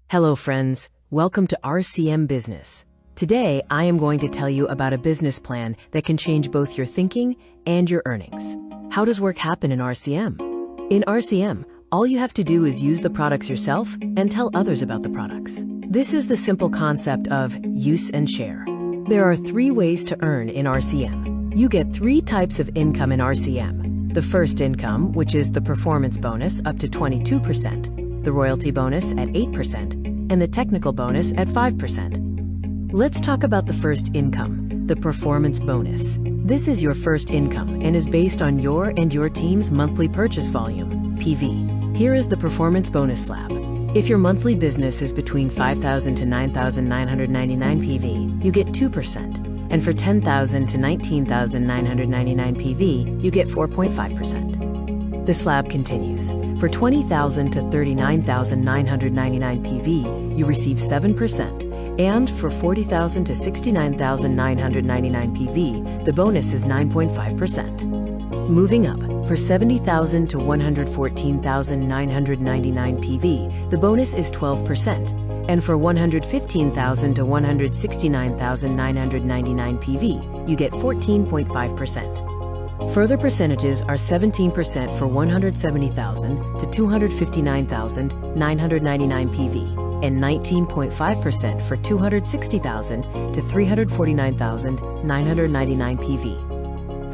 Hello friends, welcome to RCM Business. Today, I am going to tell you about a business plan that can change both your thinking and your earnings. How does work happen in RCM? In RCM, all you have to do is use the products yourself and tell others about the products. This is the simple concept of use and share. There are 3 ways to earn in RCM. You get 3 types of income in RCM. The first income, which is the performance bonus up to 22%, the royalty bonus at 8%, and the technical bonus at 5%. Let's talk about the first income, the performance bonus. This is your first income and is based on your and your team's monthly purchase volume, PV. Here is the performance bonus slab. If your monthly business is between 5,000 to 9,999 PV, you get 2%. And for 10,000 to 19,999 PV, you get 4.5%. The slab continues. For 20,000 to 39,999 PV, you receive 7%, and for 40,000 to 69,999 PV, the bonus is 9.5%. Moving up, for 70,000 to 114,999 PV, the bonus is 12%, and for 115,000 to 169,999 PV, you get 14.5%. Further percentages are 17% for 170,000 to 259,999 PV and 19.5% for 260,000 to 349,999 PV.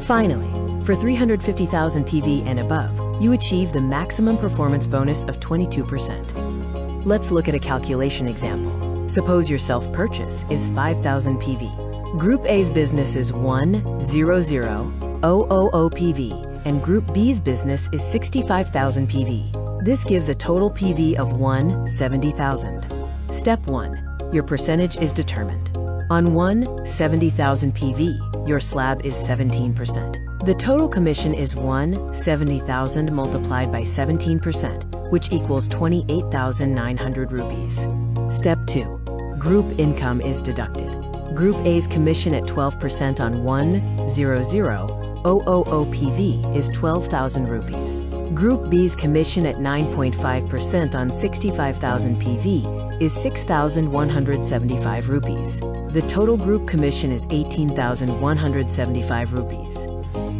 Finally, for 350,000 PV and above, you achieve the maximum performance bonus of 22%. Let's look at a calculation example. Suppose your self-purchase is 5,000 PV. Group A's business is 100,000 PV, and Group B's business is 65,000 PV. This gives a total PV of 170,000. Step 1. Your percentage is determined. On 170,000 PV, your slab is 17%. The total commission is 170,000 multiplied by 17%, which equals 28,900 rupees. Step 2. Group income is deducted. Group A's commission at 12% on 100,000 PV is 12,000 rupees. Group B's commission at 9.5% on 65,000 PV is 6,175 rupees. The total group commission is 18,175 rupees.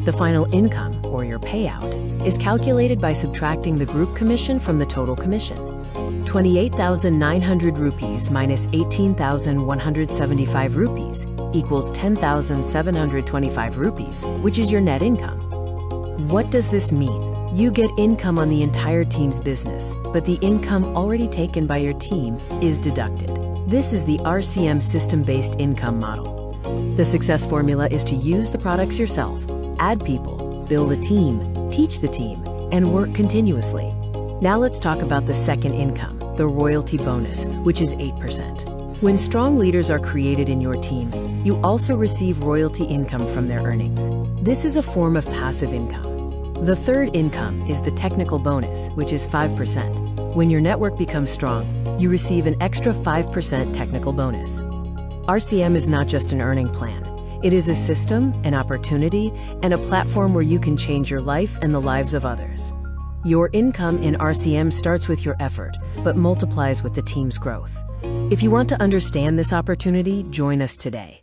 The final income, or your payout, is calculated by subtracting the group commission from the total commission. 28,900 rupees minus 18,175 rupees equals 10,725 rupees, which is your net income. What does this mean? You get income on the entire team's business, but the income already taken by your team is deducted. This is the RCM system-based income model. The success formula is to use the products yourself, add people, build a team, teach the team, and work continuously. Now let's talk about the second income, the royalty bonus, which is 8%. When strong leaders are created in your team, you also receive royalty income from their earnings. This is a form of passive income. The third income is the technical bonus, which is 5%. When your network becomes strong, you receive an extra 5% technical bonus. RCM is not just an earning plan. It is a system, an opportunity, and a platform where you can change your life and the lives of others. Your income in RCM starts with your effort, but multiplies with the team's growth. If you want to understand this opportunity, join us today.